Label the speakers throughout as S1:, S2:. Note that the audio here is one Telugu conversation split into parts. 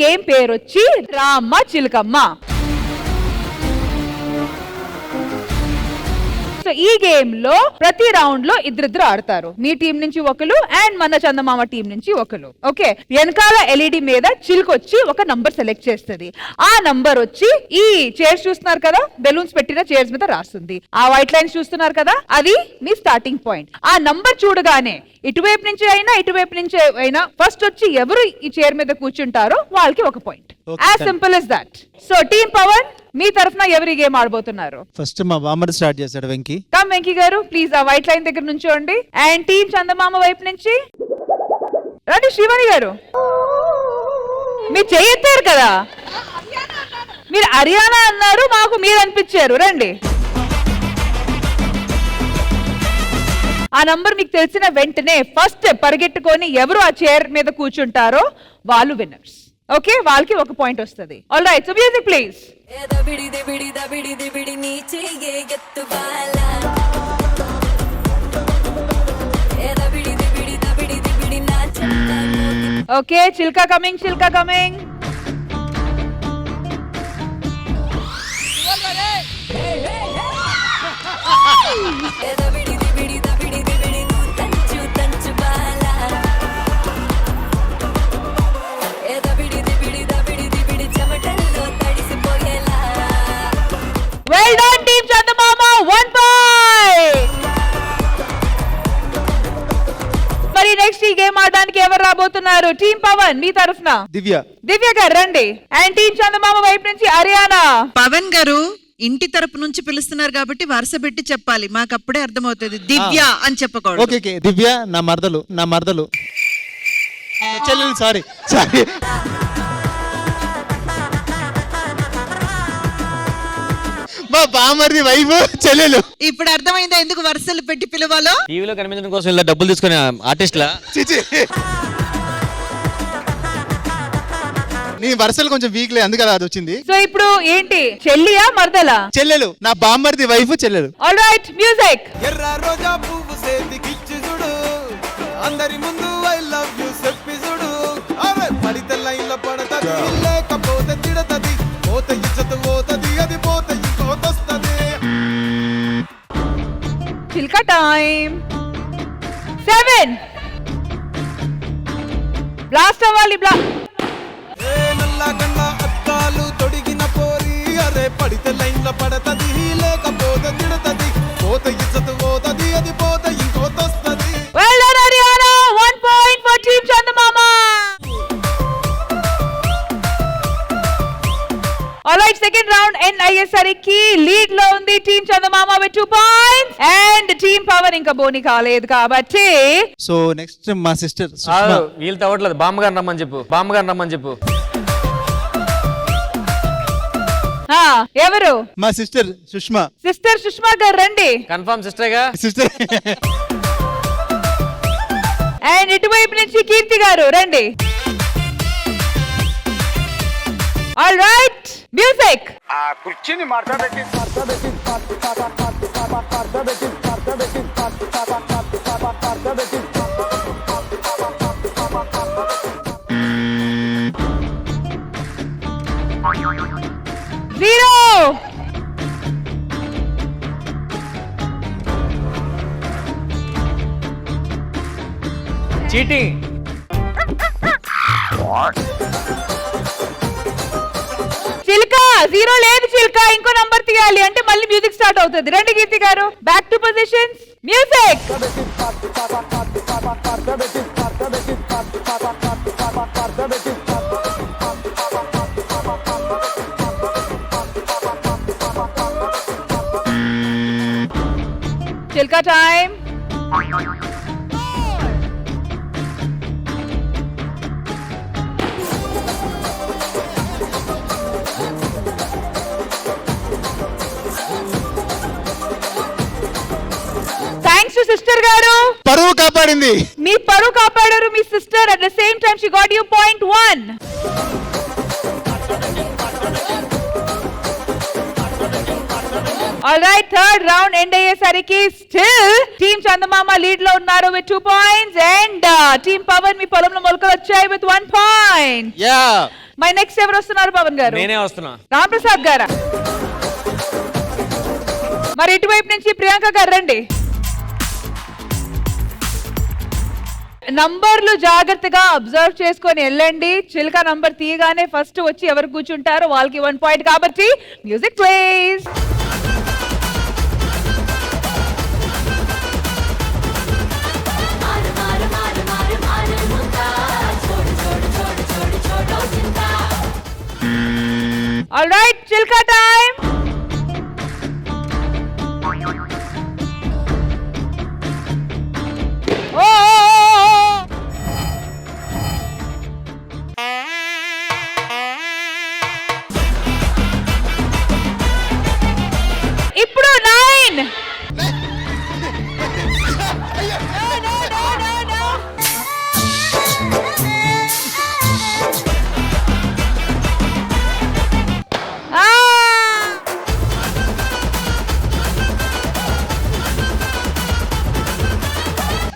S1: గేమ్ పేరు వచ్చి రామ్మ చిలకమ్మ. సో ఈ గేమ్ లో ప్రతి రౌండ్ లో ఇద్దరిద్దరు ఆడతారు. మీ టీం నుంచి ఒకరు అండ్ మన చందమామ టీం నుంచి ఒకరు. ఓకే, వెనకాల ఎల్ఈడి మీద చిలుకొచ్చి ఒక నంబర్ సెలెక్ట్ చేస్తుంది. ఆ నంబర్ వచ్చి ఈ చైర్స్ చూస్తున్నారు కదా, బెలూన్స్ పెట్టిన చైర్స్ మీద రాస్తుంది. ఆ వైట్ లైన్స్ చూస్తున్నారు కదా, అది మీ స్టార్టింగ్ పాయింట్. ఆ నంబర్ చూడగానే ఇటువైపు నుంచి అయినా ఇటువైపు నుంచి అయినా ఫస్ట్ వచ్చి ఎవరు ఈ చైర్ మీద కూర్చుంటారో వాళ్ళకి ఒక point. As simple as that. So team Pawan, మీ తరఫున ఎవరి గేమ్ ఆడబోతున్నారు?
S2: ఫస్ట్ మా బామ్మర్ స్టార్ట్ చేశాడు వెంకీ.
S1: కమ్ వెంకీ గారు, ప్లీజ్ ఆ వైట్ లైన్ దగ్గర నుంచోండి. అండ్ టీమ్ చందమామ వైపు నుంచి రండి. శ్రీవాణి గారు, మీరు చేయెత్తారు కదా, మీరు హర్యానా అన్నారు, మాకు మీరు అనిపించారు. రండి. ఆ నంబర్ మీకు తెలిసిన వెంటనే ఫస్ట్ పరిగెట్టుకొని ఎవరు ఆ చైర్ మీద కూర్చుంటారో వాళ్ళు విన్నర్స్. ఓకే, వాళ్ళకి ఒక పాయింట్ వస్తుంది. All right, so music please. Okay, Chilka coming, Chilka coming. Well done, team Chandamama, 1 point. మరి నెక్స్ట్ ఈ గేమ్ ఆడడానికి ఎవరు రాబోతున్నారు? టీమ్ పవన్ మీ తరఫున దివ్య గారు రండి. అండ్ టీమ్ చందమామ వైపు నుంచి హర్యానా.
S3: పవన్ గారు ఇంటి తరపు నుంచి పిలుస్తున్నారు కాబట్టి వరుస పెట్టి చెప్పాలి, మాకు అప్పుడే అర్థమవుతుంది. దివ్య అని చెప్పకూడదు.
S2: ఓకే, దివ్య నా మరదలు చెల్లెలు. సారీ మా బామ్మర్ది వైఫ్ చెల్లెలు.
S3: ఇప్పుడు అర్థమైందా ఎందుకు వరుసలు పెట్టి పిలవాలో?
S4: టీవీలో కనిపించడం కోసం ఇలా డబ్బులు తీసుకుని ఆర్టిస్ట్లా.
S2: నీ వరుసలు కొంచెం వీక్ లే, అందుకే అది వచ్చింది.
S1: సో ఇప్పుడు ఏంటి, చెల్లియా మరదలా?
S2: చెల్లెలు, నా బామ్మర్ది వైఫ్ చెల్లెలు.
S1: All right, music.
S5: ఎర్ర రోజా పువ్వు సేతికిచ్చి చూడు, అందరి ముందు ఐ లవ్ యు చెప్పి చూడు. అరే పడితే లైన్ల పడతది, లేకపోతే తిడతది, పోతే ఇజ్జత్ పోతది, అది పోతే ఇంకోతొస్తది.
S1: చిల్కా టైం. 7 బ్లాస్ట్ అవ్వాలి.
S5: ఏ నల్ల గన్న అద్దాలు తొడిగిన పోరి, అరే పడితే లైన్ల పడతది, లేకపోతే తిడతది, పోతే ఇజ్జత్ పోతది, అది పోతే ఇంకోతొస్తది.
S1: Well done, Haryana. 1 point for Team Chandamama. Alright, second round end అయ్యేసరికి లీడ్ లో ఉంది team Chandamama with 2 points and team power ఇంకా బోని కాలేదు కాబట్టి.
S2: సో నెక్స్ట్ మా సిస్టర్
S4: వీళ్ళు తవ్వట్లేదు, బామ్మగారు రమ్మని చెప్పు.
S1: ఎవరు?
S2: మా సిస్టర్ సుష్మా.
S1: సిస్టర్ సుష్మా గారు రండి.
S4: Confirm సిస్టర్గా
S2: sister.
S1: అండ్ ఇటువైపు నుంచి కీర్తి గారు రండి. All right, music.
S6: ఆ కుర్చీని మార్చబెట్టి
S1: జీరో.
S4: చీటింగ్.
S1: చిల్కా జీరో లేదు. చిల్కా ఇంకో నంబర్ తీయాలి అంటే మళ్ళీ మ్యూజిక్ స్టార్ట్ అవుతుంది. రండి Keerthi garu, back to positions, music. చిల్కా టైం. సిస్టర్ గారు
S2: పరువు కాపాడింది.
S1: మీ పరువు కాపాడారు మీ sister. At the same time she got you point 1. All right, third round end అయ్యేసరికి స్టిల్ టీమ్ చందమామ లీడ్ లో ఉన్నారు with 2 points and team Pawan మీ పొలంలో మొలకలు వచ్చాయి with 1 point.
S2: Yeah
S1: my next ఎవరు వస్తున్నారు పవన్ గారు?
S4: నేనే వస్తున్నా.
S1: రామ్ ప్రసాద్ గారా? మరి ఇటువైపు నుంచి ప్రియాంక గారు రండి. నంబర్లు జాగ్రత్తగా అబ్జర్వ్ చేసుకొని వెళ్ళండి. చిల్క నంబర్ తీయగానే ఫస్ట్ వచ్చి ఎవరు కూర్చుంటారో వాళ్ళకి 1 పాయింట్. కాబట్టి మ్యూజిక్ ప్లీజ్. ఆల్ రైట్, చిల్క టైం. ఇప్పుడు 9.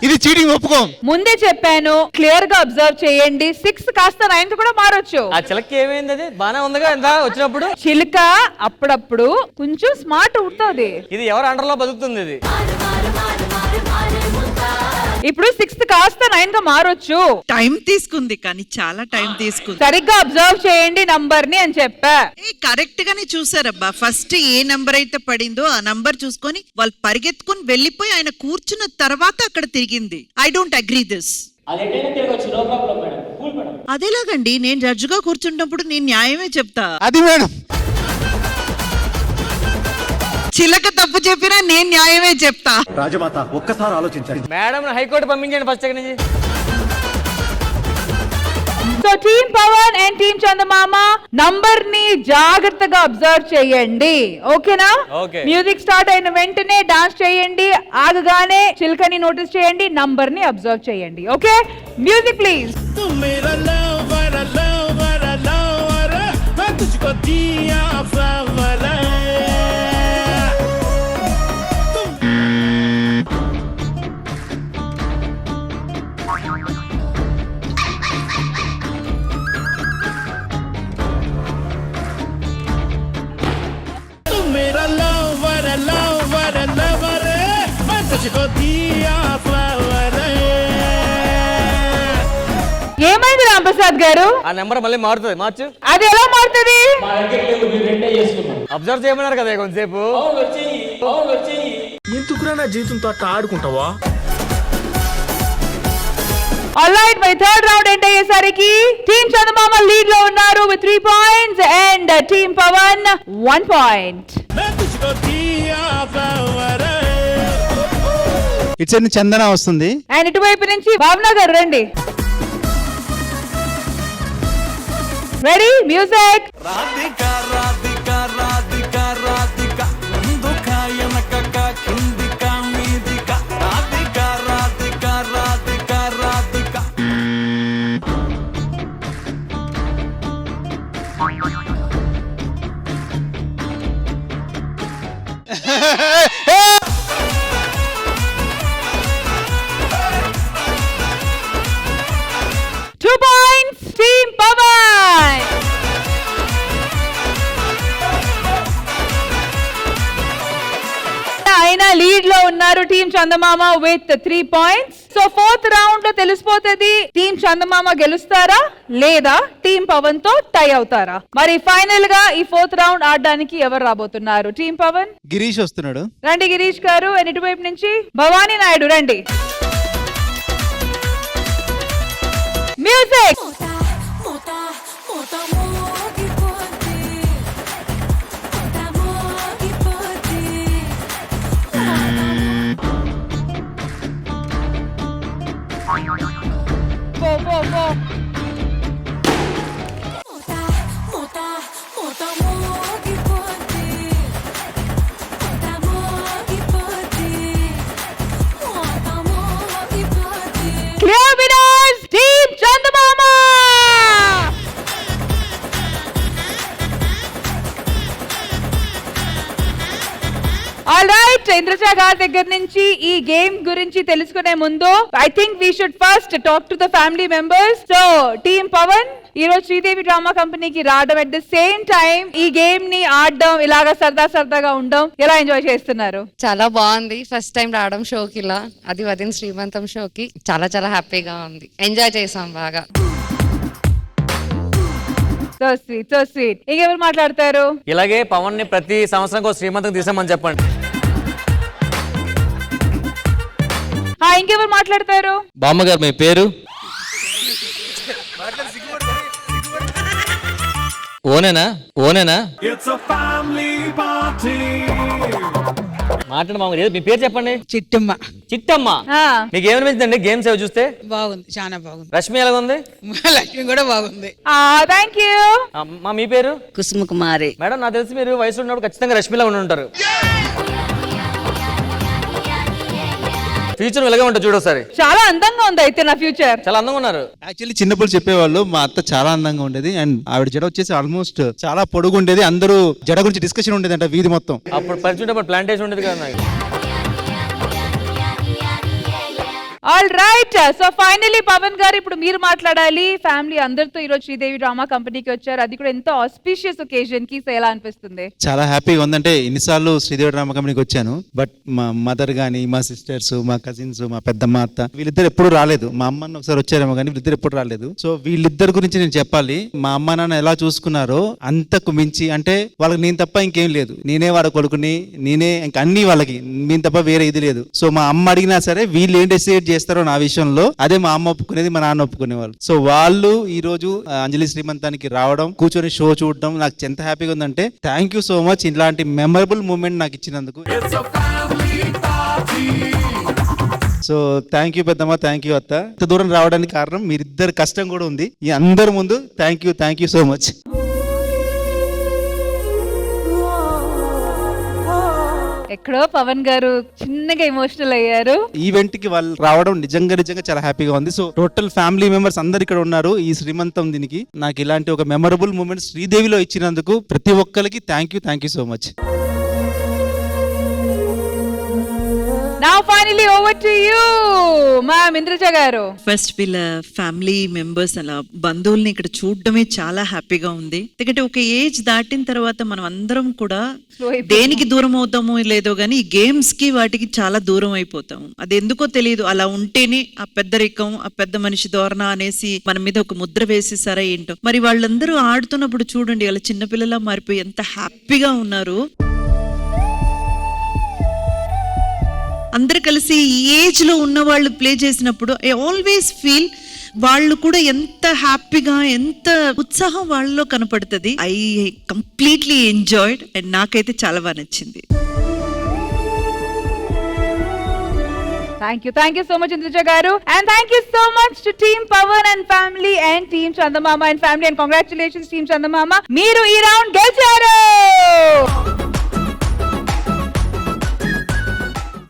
S2: ఇది చీటింగ్ ఒప్పుకోం.
S1: ముందే చెప్పాను, క్లియర్ గా అబ్జర్వ్ చేయండి. 6 కాస్త 9 కూడా మారొచ్చు.
S4: ఆ చిలక్కి ఏమైంది? అది బానే ఉందిగా ఇంత వచ్చినప్పుడు.
S1: చిలుక అప్పుడప్పుడు కొంచెం స్మార్ట్ ఉంటుంది.
S4: ఇది ఎవరు అండర్ లో బతుకుతుంది? ఇది
S1: ఇప్పుడు 6 కాస్త 9 గా మారొచ్చు.
S3: టైం తీసుకుంది కానీ చాలా టైం తీసుకుంది.
S1: సరిగ్గా అబ్జర్వ్ చేయండి నంబర్ ని అని చెప్పా.
S3: కరెక్ట్ గానే చూసారబ్బా. ఫస్ట్ ఏ నంబర్ అయితే పడిందో ఆ నంబర్ చూసుకొని వాళ్ళు పరిగెత్తుకుని వెళ్ళిపోయి ఆయన కూర్చున్న తర్వాత అక్కడ తిరిగింది. I don't agree this. అదేలాగండి, నేను జడ్జిగా కూర్చుంటప్పుడు నేను న్యాయమే చెప్తా.
S2: అది మేడం,
S3: చిలక తప్పు చెప్పినా నేను న్యాయమే చెప్తా.
S7: రాజమాత ఒక్కసారి ఆలోచించండి.
S4: మేడం హైకోర్టు పంపించండి ఫస్ట్ దగ్గర నుంచి.
S1: So team Pavan and team Chandamama number ని జాగ్రత్తగా అబ్జర్వ్ చేయండి. ఓకేనా?
S4: Okay.
S1: మ్యూజిక్ స్టార్ట్ అయిన వెంటనే డాన్స్ చేయండి. ఆగగానే చిల్కని నోటీస్ చేయండి, నంబర్ ని అబ్జర్వ్ చేయండి. Okay, music please. ఏమైంది రాంప్రసాద్ గారు?
S4: ఆ నెంబర్ మళ్ళీ మారుతుంది. మార్చు.
S1: అది ఎలా మారుతుంది?
S4: అబ్జర్వ్ చేయమన్నారు కదా కొంతసేపు.
S8: ఎందుకురా నా జీవితంతో అట్లా ఆడుకుంటావా?
S1: Alright, my third round end అయ్యేసరికి టీమ్ చందమామ లీడ్ లో ఉన్నారు with 3 points and team Pawan 1 point.
S2: It's ఎన్ని చందన వస్తుంది.
S1: అండ్ ఇటువైపు నుంచి భావన గారు రండి. Ready, music.
S5: రాధిక రాధిక రాధిక రాధిక ముందుక వెనకక కిందిక మీదిక Radhika Radhika Radhika Radhika.
S1: Two points, Team Pawan. అయినా లీడ్ లో ఉన్నారు team Chandamama with 3 points. So 4th round లో తెలిసిపోతుంది టీమ్ చందమామ గెలుస్తారా లేదా టీమ్ పవన్ తో టై అవుతారా. మరి ఫైనల్ గా ఈ 4th రౌండ్ ఆడడానికి ఎవరు రాబోతున్నారు? టీమ్ పవన్
S2: గిరీష్ వస్తున్నాడు.
S1: రండి గిరీష్ గారు. అండ్ ఇటువైపు నుంచి భవానీ నాయుడు రండి. Music. Clear winners, Team Chandamama. All right, Indraja గారి దగ్గర నుంచి ఈ గేమ్ గురించి తెలుసుకునే ముందు I think we should first talk to the family members. So team Pavan, ఈ రోజు శ్రీదేవి డ్రామా కంపెనీకి రావడం, అట్ ద సేమ్ టైం ఈ గేమ్ ని ఆడడం, ఇలాగా సరదాగా ఉండడం ఎలా ఎంజాయ్ చేస్తున్నారు?
S9: చాలా బాగుంది. ఫస్ట్ టైం రావడం షోకి ఇలా, అది వదిన శ్రీమంతం షోకి. చాలా హ్యాపీగా ఉంది, ఎంజాయ్ చేసాం బాగా.
S1: So sweet. ఇంకెవరు మాట్లాడతారు?
S4: ఇలాగే పవన్ ని ప్రతి సంవత్సరం శ్రీమంతం తీసామని చెప్పండి.
S1: ఇంకెవరు మాట్లాడతారు?
S4: బామ్మగారు మీ పేరు? ఓనేనా? మాట్లాడు మామ, మీ పేరు చెప్పండి. చిట్టమ్మ. మీకు ఏమనిపించిందండి గేమ్స్ అవి చూస్తే?
S10: బాగుంది, చాలా బాగుంది.
S4: రష్మి ఎలా ఉంది?
S10: లక్ష్మి కూడా బాగుంది.
S1: Thank you.
S4: మీ పేరు?
S10: కుసుమ కుమారి.
S4: మేడం, నాకు తెలిసి మీరు వయసులో ఉన్నప్పుడు ఖచ్చితంగా రష్మిలా ఉండి ఉంటారు. ఫ్యూచర్ ఇలాగే ఉంటుంది చూడొకసారి.
S1: చాలా అందంగా ఉంది అయితే నా ఫ్యూచర్.
S4: చాలా అందంగా ఉన్నారు.
S2: యాక్చువల్లీ చిన్నప్పుడు చెప్పేవాళ్ళు మా అత్త చాలా అందంగా ఉండేది, అండ్ ఆవిడ జడ వచ్చేసి ఆల్మోస్ట్ చాలా పొడుగు ఉండేది. అందరూ జడ గురించి డిస్కషన్ ఉండేది అంట వీధి మొత్తం.
S4: అప్పుడు పరిచయం ప్లాంటేషన్ ఉండేది కదా నాకు.
S1: All right, so finally Pavan గారు ఇప్పుడు మీరు మాట్లాడాలి. ఫ్యామిలీ అందరితో ఈ రోజు శ్రీదేవి డ్రామా కంపెనీకి వచ్చారు, అది కూడా ఎంతో ఆస్పిషియస్ ఒకేజన్ కి. సో ఎలా అనిపిస్తుంది?
S2: చాలా హ్యాపీగా ఉందంటే ఎన్నిసార్లు శ్రీదేవి డ్రామా కంపెనీకి వచ్చాను, బట్ మా మదర్ గానీ, మా సిస్టర్స్, మా కజిన్స్, మా పెద్దమ్మ, అత్త వీళ్ళిద్దరు ఎప్పుడు రాలేదు. మా అమ్మని ఒకసారి వచ్చారేమో కానీ వీళ్ళిద్దరు ఎప్పుడు రాలేదు. సో వీళ్ళిద్దరి గురించి నేను చెప్పాలి. మా అమ్మ నాన్న ఎలా చూసుకున్నారో అంతకు మించి, అంటే వాళ్ళకి నేను తప్ప ఇంకేం లేదు. నేనే వాడు కొడుకుని, నేనే ఇంకా అన్ని వాళ్ళకి, నేను తప్ప వేరే ఇది లేదు. సో మా అమ్మ అడిగినా సరే వీళ్ళు ఏం డిసైడ్ చేస్తారో నా విషయంలో అదే మా అమ్మ ఒప్పుకునేది, మా నాన్న ఒప్పుకునేవాళ్ళు. సో వాళ్ళు ఈ రోజు అంజలి శ్రీమంతానికి రావడం, కూర్చొని షో చూడడం నాకు ఎంత హ్యాపీగా ఉందంటే థ్యాంక్ యూ సో మచ్. ఇలాంటి మెమరబుల్ మూమెంట్ నాకు ఇచ్చినందుకు. సో థ్యాంక్ యూ పెద్దమ్మ, థ్యాంక్ యూ అత్త. ఇంత దూరం రావడానికి కారణం మీరిద్దరు కష్టం కూడా ఉంది. ఈ అందరి ముందు థ్యాంక్ యూ సో మచ్.
S1: ఎక్కడో పవన్ గారు చిన్నగా ఎమోషనల్ అయ్యారు.
S2: ఈవెంట్ కి వాళ్ళు రావడం నిజంగా చాలా హ్యాపీగా ఉంది. సో టోటల్ ఫ్యామిలీ మెంబర్స్ అందరు ఇక్కడ ఉన్నారు ఈ శ్రీమంతం దీనికి. నాకు ఇలాంటి ఒక మెమరబుల్ మూమెంట్ శ్రీదేవిలో ఇచ్చినందుకు ప్రతి ఒక్కరికి thank you so much.
S1: Now finally over to you, ma'am Indraja గారు.
S3: ఫస్ట్ వీళ్ళ ఫ్యామిలీ మెంబర్స్ అలా బంధువుల్ని ఇక్కడ చూడడమే చాలా హ్యాపీగా ఉంది. ఎందుకంటే ఒక ఏజ్ దాటిన తర్వాత మనం అందరం కూడా దేనికి దూరం అవుతామో లేదో గానీ ఈ గేమ్స్ కి వాటికి చాలా దూరం అయిపోతాము. అది ఎందుకో తెలియదు, అలా ఉంటేనే ఆ పెద్దరికం, ఆ పెద్ద మనిషి ధోరణ అనేసి మన మీద ఒక ముద్ర వేసేసారా ఏంటో. మరి వాళ్ళందరూ ఆడుతున్నప్పుడు చూడండి, అలా చిన్నపిల్లలా మారిపోయి ఎంత హ్యాపీగా ఉన్నారు. అందరు కలిసి ఈ ఏజ్ లో ఉన్న వాళ్ళు ప్లే చేసినప్పుడు ఐ ఆల్వేస్ ఫీల్ వాళ్ళు కూడా ఎంత హ్యాపీగా, ఎంత ఉత్సాహం వాళ్ళలో కనపడుతుంది. ఐ కంప్లీట్లీ ఎంజాయ్డ్ అండ్ నాకైతే చాలా బాగా నచ్చింది.
S1: Thank you so much Indrija garu, and thank you so much to team Pawan and family and team Chandamama and family, and congratulations team Chandamama, meeru ee round gelicharu.